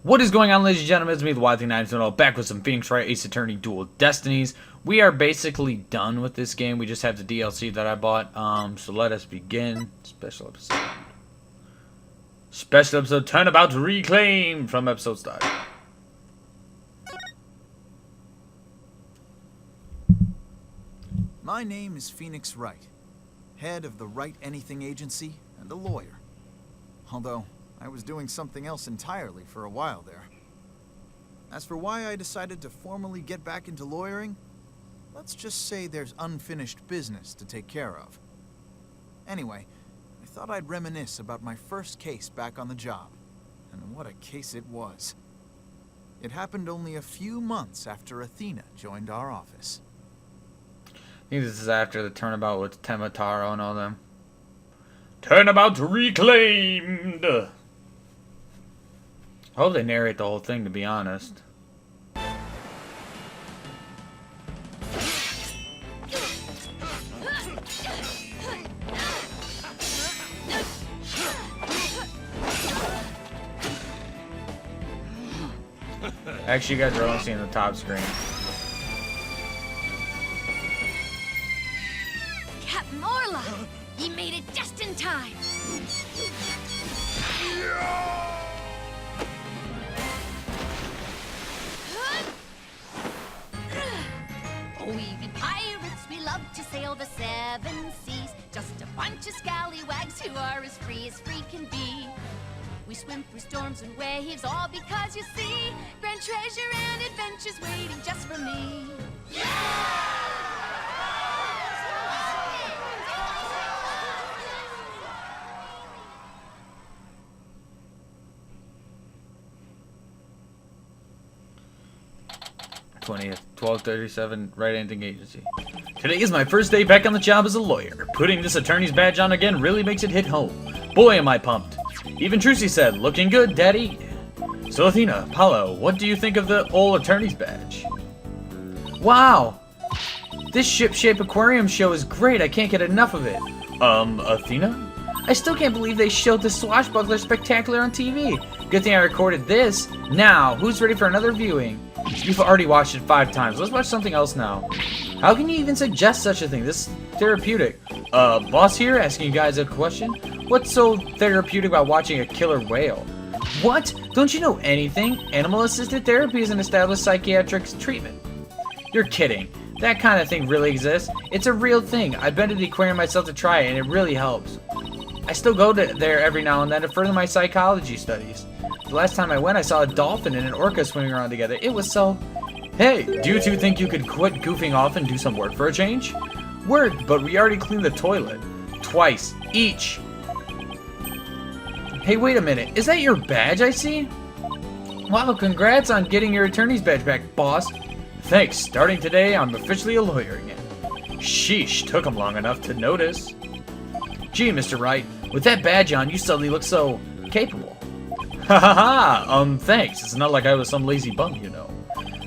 What is going on, ladies and gentlemen? It's me, the YT9, back with some Phoenix Wright Ace Attorney Dual Destinies. We are basically done with this game. We just have the DLC that I bought. So let us begin. Special episode 10 about to reclaim from episode start. My name is Phoenix Wright, head of the Wright Anything Agency and a lawyer. Although, I was doing something else entirely for a while there. As for why I decided to formally get back into lawyering, let's just say there's unfinished business to take care of. Anyway, I thought I'd reminisce about my first case back on the job. And what a case it was. It happened only a few months after Athena joined our office. I think this is after the turnabout with Temataro and all them. Turnabout reclaimed! I hope they narrate the whole thing, to be honest. Actually, you guys are only seeing the top screen. Captain Orla! He made it just in time! Oh, we be pirates, we love to sail the seven seas. Just a bunch of scallywags who are as free can be. We swim through storms and waves, all because you see grand treasure and adventures waiting just for me. Yeah! 20th, 1237, Wright Anything Agency. Today is my first day back on the job as a lawyer. Putting this attorney's badge on again really makes it hit home. Boy, am I pumped. Even Trucy said, looking good, Daddy. So Athena, Paulo, what do you think of the old attorney's badge? Wow! This Shipshape Aquarium show is great, I can't get enough of it. Athena? I still can't believe they showed the Swashbuckler Spectacular on TV. Good thing I recorded this. Now, who's ready for another viewing? You've already watched it 5 times. Let's watch something else now. How can you even suggest such a thing? This is therapeutic. Boss here asking you guys a question. What's so therapeutic about watching a killer whale? What? Don't you know anything? Animal-assisted therapy is an established psychiatric treatment. You're kidding. That kind of thing really exists. It's a real thing. I've been to the aquarium myself to try it, and it really helps. I still go there every now and then to further my psychology studies. The last time I went, I saw a dolphin and an orca swimming around together. It was so... Hey, do you two think you could quit goofing off and do some work for a change? Work, but we already cleaned the toilet. Twice, each. Hey, wait a minute. Is that your badge I see? Wow, congrats on getting your attorney's badge back, boss. Thanks. Starting today, I'm officially a lawyer again. Sheesh, took him long enough to notice. Gee, Mr. Wright, with that badge on, you suddenly look so capable. Ha ha ha! Thanks. It's not like I was some lazy bum, you know.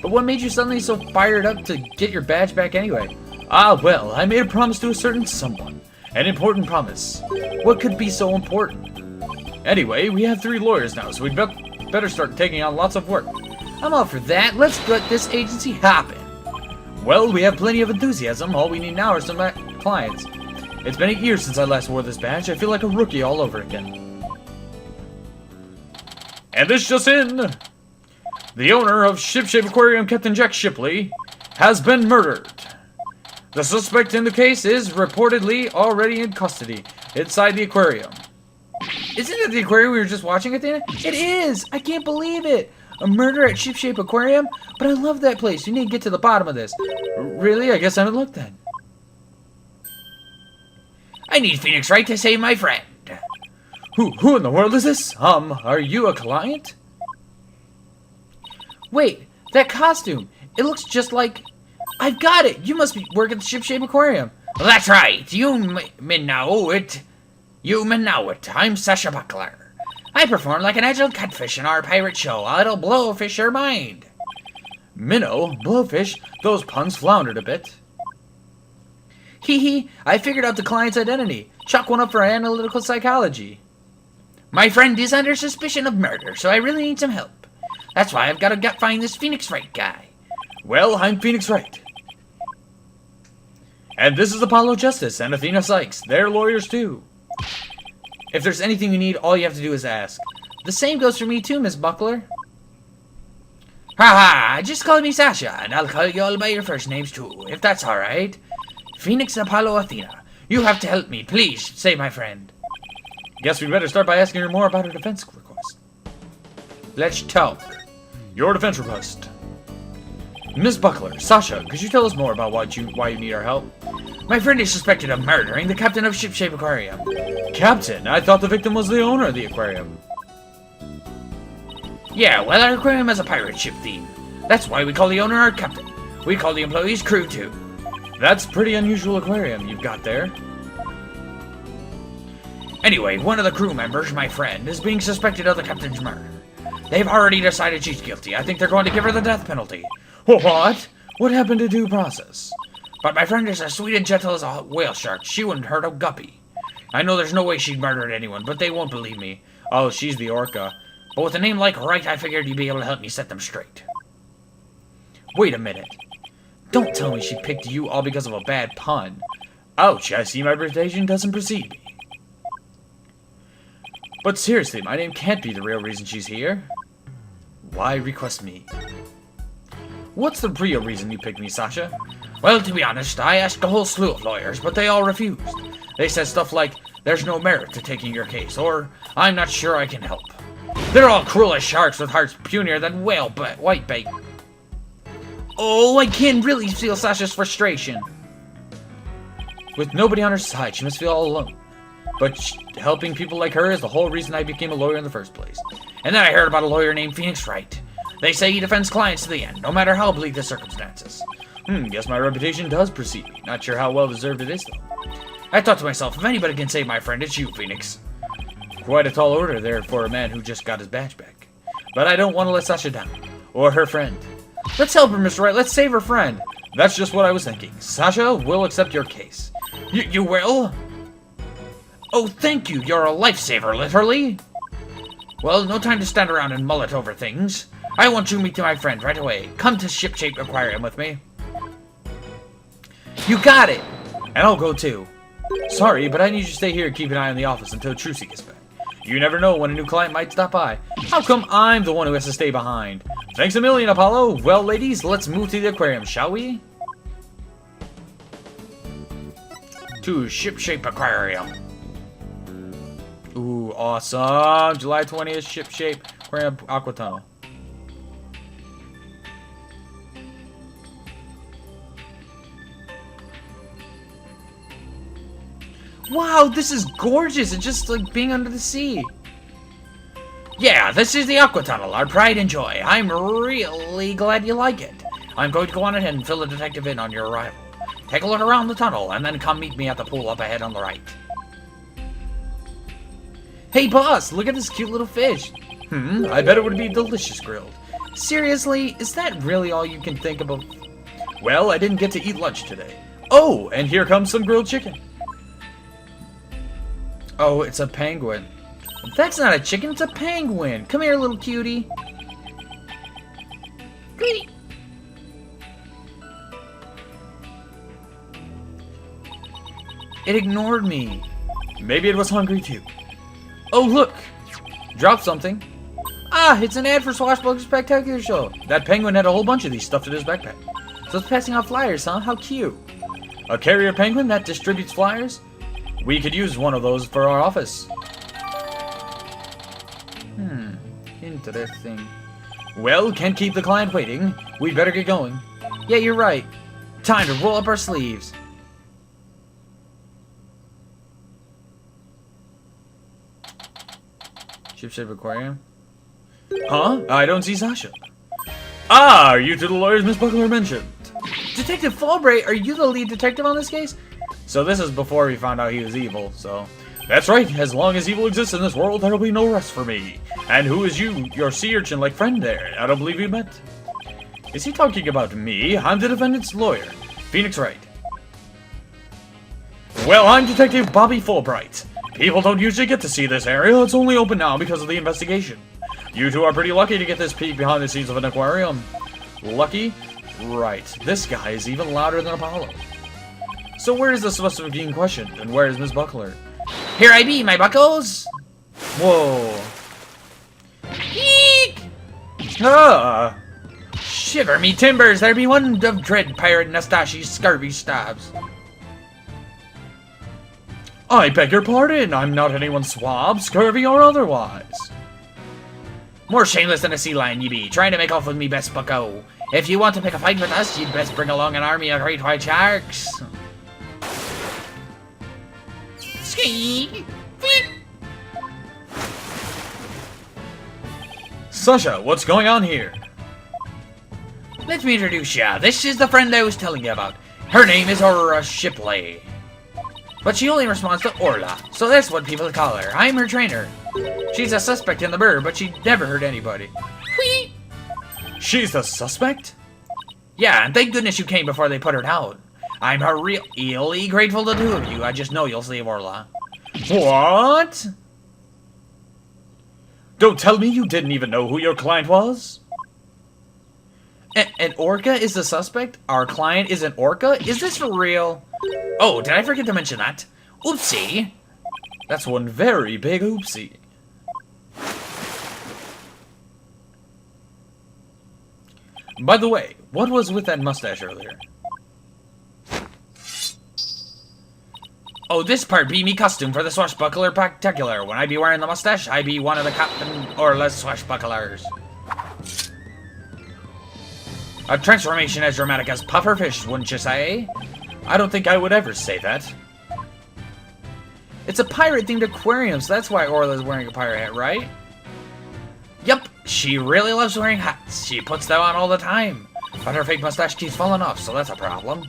But what made you suddenly so fired up to get your badge back anyway? Ah, well, I made a promise to a certain someone. An important promise. What could be so important? Anyway, we have 3 lawyers now, so we'd better start taking on lots of work. I'm all for that. Let's get this agency hopping. Well, we have plenty of enthusiasm. All we need now are some clients. It's been 8 years since I last wore this badge. I feel like a rookie all over again. And this just in. The owner of Shipshape Aquarium, Captain Jack Shipley, has been murdered. The suspect in the case is reportedly already in custody inside the aquarium. Isn't it the aquarium we were just watching, Athena? It is! I can't believe it! A murder at Shipshape Aquarium? But I love that place. You need to get to the bottom of this. Really? I guess I haven't looked then. I need Phoenix Wright to save my friend. Who in the world is this? Are you a client? Wait, that costume. It looks just like... I've got it! You must work at the Shipshape Aquarium. Well, that's right. You may know it. I'm Sasha Buckler. I perform like an agile catfish in our pirate show. It'll blowfish your mind. Minnow? Blowfish? Those puns floundered a bit. Hee hee, I figured out the client's identity. Chalk one up for analytical psychology. My friend is under suspicion of murder, so I really need some help. That's why I've got to find this Phoenix Wright guy. Well, I'm Phoenix Wright. And this is Apollo Justice and Athena Sykes. They're lawyers too. If there's anything you need, all you have to do is ask. The same goes for me too, Miss Buckler. Haha, just call me Sasha, and I'll call you all by your first names too, if that's alright. Phoenix, Apollo, Athena. You have to help me, please, save my friend. Guess we'd better start by asking her more about her defense request. Let's talk. Your defense request. Miss Buckler, Sasha, could you tell us more about why you need our help? My friend is suspected of murdering the captain of Shipshape Aquarium. Captain? I thought the victim was the owner of the aquarium. Yeah, well, our aquarium has a pirate ship theme. That's why we call the owner our captain. We call the employees crew too. That's pretty unusual aquarium you've got there. Anyway, one of the crew members, my friend, is being suspected of the captain's murder. They've already decided she's guilty. I think they're going to give her the death penalty. What? What happened to due process? But my friend is as sweet and gentle as a whale shark. She wouldn't hurt a guppy. I know there's no way she'd murdered anyone, but they won't believe me. Oh, she's the orca. But with a name like Wright, I figured you'd be able to help me set them straight. Wait a minute. Don't tell me she picked you all because of a bad pun. Ouch, I see my reputation doesn't precede me. But seriously, my name can't be the real reason she's here. Why request me? What's the real reason you picked me, Sasha? Well, to be honest, I asked a whole slew of lawyers, but they all refused. They said stuff like, there's no merit to taking your case, or I'm not sure I can help. They're all cruel as sharks with hearts punier than whitebait. Oh, I can really feel Sasha's frustration. With nobody on her side, she must feel all alone. But helping people like her is the whole reason I became a lawyer in the first place. And then I heard about a lawyer named Phoenix Wright. They say he defends clients to the end, no matter how bleak the circumstances. Guess my reputation does precede me. Not sure how well deserved it is, though. I thought to myself, if anybody can save my friend, it's you, Phoenix. Quite a tall order there for a man who just got his badge back. But I don't want to let Sasha down. Or her friend. Let's help her, Mr. Wright. Let's save her friend. That's just what I was thinking. Sasha, we'll accept your case. You will? Oh, thank you. You're a lifesaver, literally. Well, no time to stand around and mull it over things. I want you to meet my friend right away. Come to Shipshape Aquarium with me. You got it! And I'll go too. Sorry, but I need you to stay here and keep an eye on the office until Trucy gets back. You never know when a new client might stop by. How come I'm the one who has to stay behind? Thanks a million, Apollo. Well, ladies, let's move to the aquarium, shall we? To Shipshape Aquarium. Ooh, awesome. July 20th, Shipshape Aquarium Aqua Tunnel. Wow, this is gorgeous. It's just like being under the sea. Yeah, this is the Aqua Tunnel, our pride and joy. I'm really glad you like it. I'm going to go on ahead and fill the detective in on your arrival. Take a look around the tunnel, and then come meet me at the pool up ahead on the right. Hey, boss, look at this cute little fish. I bet it would be delicious grilled. Seriously, is that really all you can think about? Well, I didn't get to eat lunch today. Oh, and here comes some grilled chicken. Oh, it's a penguin. That's not a chicken, it's a penguin. Come here, little cutie. Greedy. It ignored me. Maybe it was hungry too. Oh, look! Drop something. Ah, it's an ad for Swashbuckler Spectacular Show. That penguin had a whole bunch of these stuffed in his backpack. So it's passing out flyers, huh? How cute. A carrier penguin that distributes flyers? We could use one of those for our office. Interesting. Well, can't keep the client waiting. We'd better get going. Yeah, you're right. Time to roll up our sleeves. Shipshape Aquarium? Huh? I don't see Sasha. Ah, are you two the lawyers Miss Buckler mentioned? Detective Fulbright, are you the lead detective on this case? So this is before we found out he was evil, so... That's right, as long as evil exists in this world, there'll be no rest for me. And who is you, your sea urchin-like friend there? I don't believe we met. Is he talking about me? I'm the defendant's lawyer, Phoenix Wright. Well, I'm Detective Bobby Fulbright. People don't usually get to see this area, it's only open now because of the investigation. You two are pretty lucky to get this peek behind the scenes of an aquarium. Lucky? Right. This guy is even louder than Apollo. So where is the specimen being questioned, and where is Miss Buckler? Here I be, my buckles! Whoa. Eek! Ah! Shiver me timbers, there be one of dread pirate Nastashi scurvy stabs. I beg your pardon, I'm not anyone's swab, scurvy or otherwise. More shameless than a sea lion ye be, trying to make off with me best bucko. If you want to pick a fight with us, you'd best bring along an army of great white sharks. Squeak! Sasha, what's going on here? Let me introduce ya. This is the friend I was telling you about. Her name is Aurora Shipley. But she only responds to Orla, so that's what people call her. I'm her trainer. She's a suspect in the murder, but she never hurt anybody. Whee! She's the suspect? Yeah, and thank goodness you came before they put her down. I'm really grateful to the two of you. I just know you'll save Orla. What? Don't tell me you didn't even know who your client was? An orca is the suspect? Our client is an orca? Is this for real? Oh, did I forget to mention that? Oopsie! That's one very big oopsie. By the way, what was with that mustache earlier? Oh, this part be me costume for the swashbuckler spectacular. When I be wearing the mustache, I be one of the Captain Orla's swashbucklers. A transformation as dramatic as pufferfish, wouldn't you say? I don't think I would ever say that. It's a pirate-themed aquarium, so that's why Orla's wearing a pirate hat, right? Yup, she really loves wearing hats. She puts them on all the time. But her fake mustache keeps falling off, so that's a problem.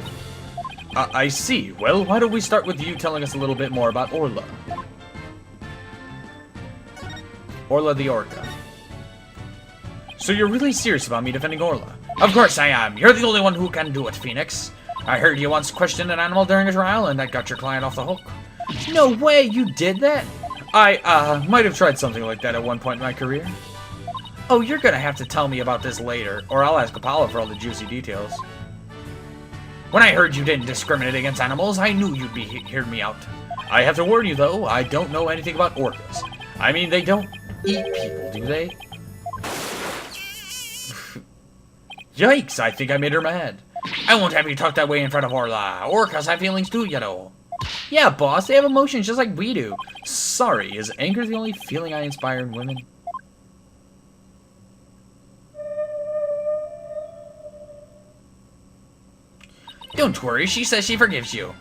I see. Well, why don't we start with you telling us a little bit more about Orla? Orla the Orca. So you're really serious about me defending Orla? Of course I am. You're the only one who can do it, Phoenix. I heard you once questioned an animal during a trial, and that got your client off the hook. No way, you did that? I, might have tried something like that at one point in my career. Oh, you're gonna have to tell me about this later, or I'll ask Apollo for all the juicy details. When I heard you didn't discriminate against animals, I knew you'd be hearing me out. I have to warn you, though, I don't know anything about orcas. I mean, they don't eat people, do they? Yikes, I think I made her mad. I won't have you talk that way in front of Orla. Orcas have feelings too, you know. Yeah, boss, they have emotions just like we do. Sorry, is anger the only feeling I inspire in women? Don't worry, she says she forgives you.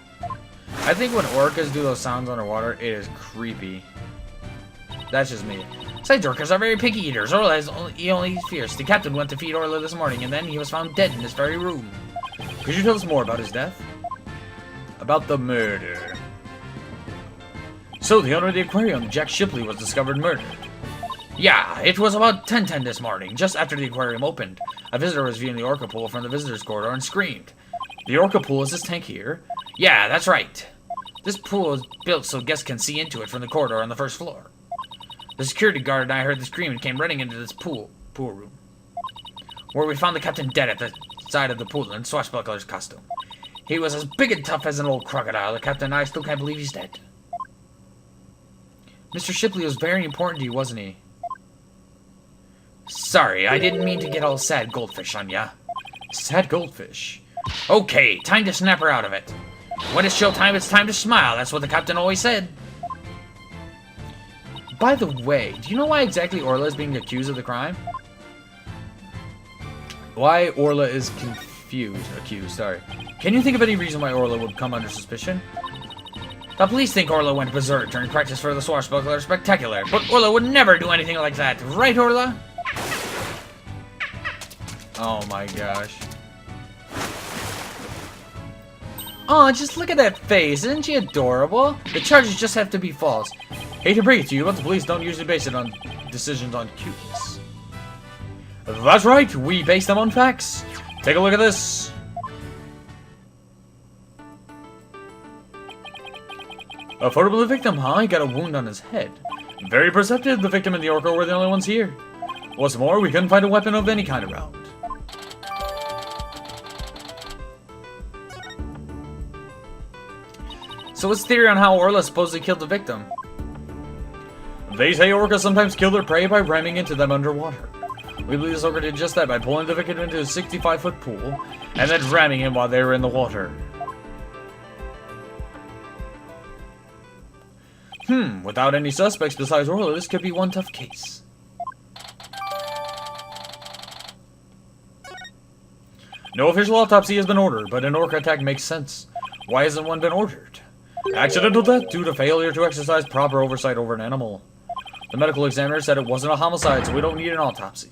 I think when orcas do those sounds underwater, it is creepy. That's just me. Besides, orcas are very picky eaters. Orla is only fierce. The captain went to feed Orla this morning, and then he was found dead in this very room. Could you tell us more about his death? About the murder. So, the owner of the aquarium, Jack Shipley, was discovered murdered. Yeah, it was about 10:10 this morning, just after the aquarium opened. A visitor was viewing the orca pool from the visitors' corridor and screamed. The orca pool is this tank here? Yeah, that's right. This pool is built so guests can see into it from the corridor on the first floor. The security guard and I heard the scream and came running into this pool room, where we found the captain dead at the side of the pool in swashbuckler's costume. He was as big and tough as an old crocodile. The captain and I still can't believe he's dead. Mr. Shipley was very important to you, wasn't he? Sorry, I didn't mean to get all sad goldfish on ya. Sad goldfish? Okay, time to snap her out of it. When it's showtime, it's time to smile. That's what the captain always said. By the way, do you know why exactly Orla is being accused of the crime? Why Orla is accused, sorry. Can you think of any reason why Orla would come under suspicion? The police think Orla went berserk during practice for the swashbuckler spectacular, but Orla would never do anything like that, right, Orla? Oh my gosh. Aw, just look at that face, isn't she adorable? The charges just have to be false. Hate to break it to you, but the police don't usually base it on decisions on cuteness. That's right, we base them on facts. Take a look at this. A photo of the victim, huh? He got a wound on his head. Very perceptive, the victim and the orca were the only ones here. What's more, we couldn't find a weapon of any kind around. So what's the theory on how Orla supposedly killed the victim? They say orcas sometimes kill their prey by ramming into them underwater. We believe this orca did just that by pulling the victim into a 65-foot pool and then ramming him while they were in the water. Without any suspects besides Orla, this could be one tough case. No official autopsy has been ordered, but an orca attack makes sense. Why hasn't one been ordered? Accidental death due to failure to exercise proper oversight over an animal. The medical examiner said it wasn't a homicide, so we don't need an autopsy.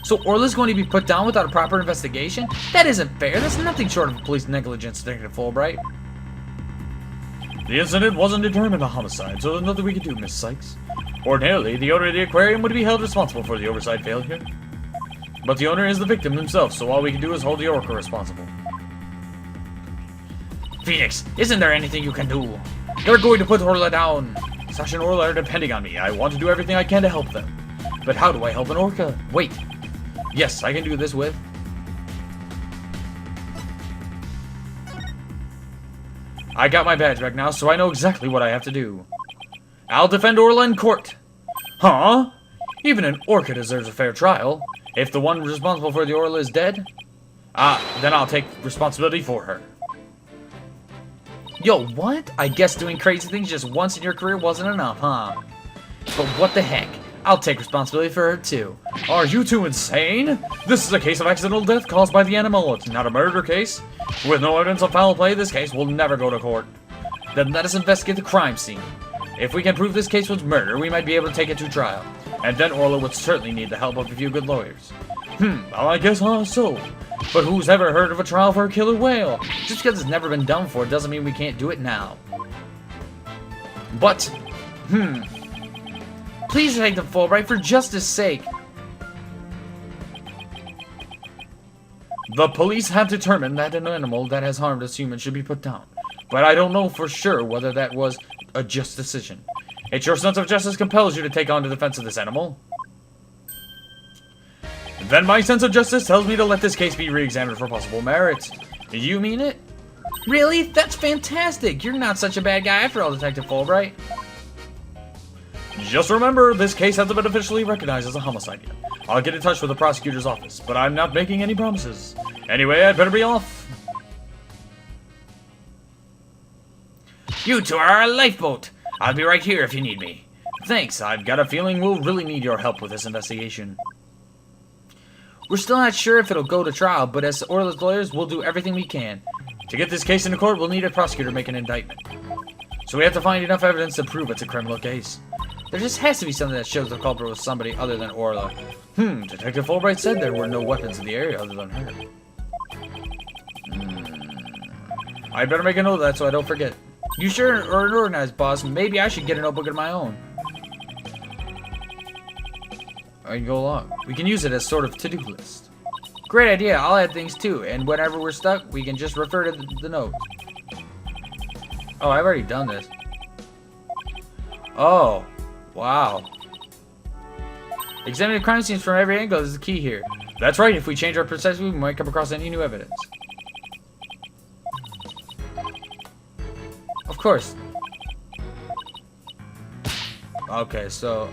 So Orla's going to be put down without a proper investigation? That isn't fair. That's nothing short of police negligence, Detective Fulbright. The incident wasn't determined a homicide, so there's nothing we can do, Miss Sykes. Ordinarily, the owner of the aquarium would be held responsible for the oversight failure. But the owner is the victim himself, so all we can do is hold the orca responsible. Phoenix, isn't there anything you can do? They're going to put Orla down. Sasha and Orla are depending on me. I want to do everything I can to help them. But how do I help an orca? Wait. Yes, I can do this with... I got my badge back now, so I know exactly what I have to do. I'll defend Orla in court. Huh? Even an orca deserves a fair trial. If the one responsible for the Orla is dead, then I'll take responsibility for her. Yo, what? I guess doing crazy things just once in your career wasn't enough, huh? But what the heck? I'll take responsibility for her too. Are you two insane? This is a case of accidental death caused by the animal. It's not a murder case. With no evidence of foul play, this case will never go to court. Then let us investigate the crime scene. If we can prove this case was murder, we might be able to take it to trial. And then Orla would certainly need the help of a few good lawyers. Well, I guess so. But who's ever heard of a trial for a killer whale? Just because it's never been done before doesn't mean we can't do it now. But, please take the Fulbright for justice sake. The police have determined that an animal that has harmed us humans should be put down. But I don't know for sure whether that was a just decision. It's your sense of justice compels you to take on the defense of this animal. Then my sense of justice tells me to let this case be re-examined for possible merit. You mean it? Really? That's fantastic! You're not such a bad guy after all, Detective Fulbright. Just remember, this case hasn't been officially recognized as a homicide yet. I'll get in touch with the prosecutor's office, but I'm not making any promises. Anyway, I'd better be off. You two are our lifeboat! I'll be right here if you need me. Thanks, I've got a feeling we'll really need your help with this investigation. We're still not sure if it'll go to trial, but as Orla's lawyers, we'll do everything we can. To get this case into court, we'll need a prosecutor to make an indictment. So we have to find enough evidence to prove it's a criminal case. There just has to be something that shows the culprit was somebody other than Orla. Detective Fulbright said there were no weapons in the area other than her. I'd better make a note of that so I don't forget. You sure are an organized boss. Maybe I should get a notebook of my own. I can go along. We can use it as sort of to-do list. Great idea. I'll add things too. And whenever we're stuck, we can just refer to the note. Oh, I've already done this. Oh. Wow. Examining crime scenes from every angle is the key here. That's right. If we change our perspective, we might come across any new evidence. Of course. Okay, so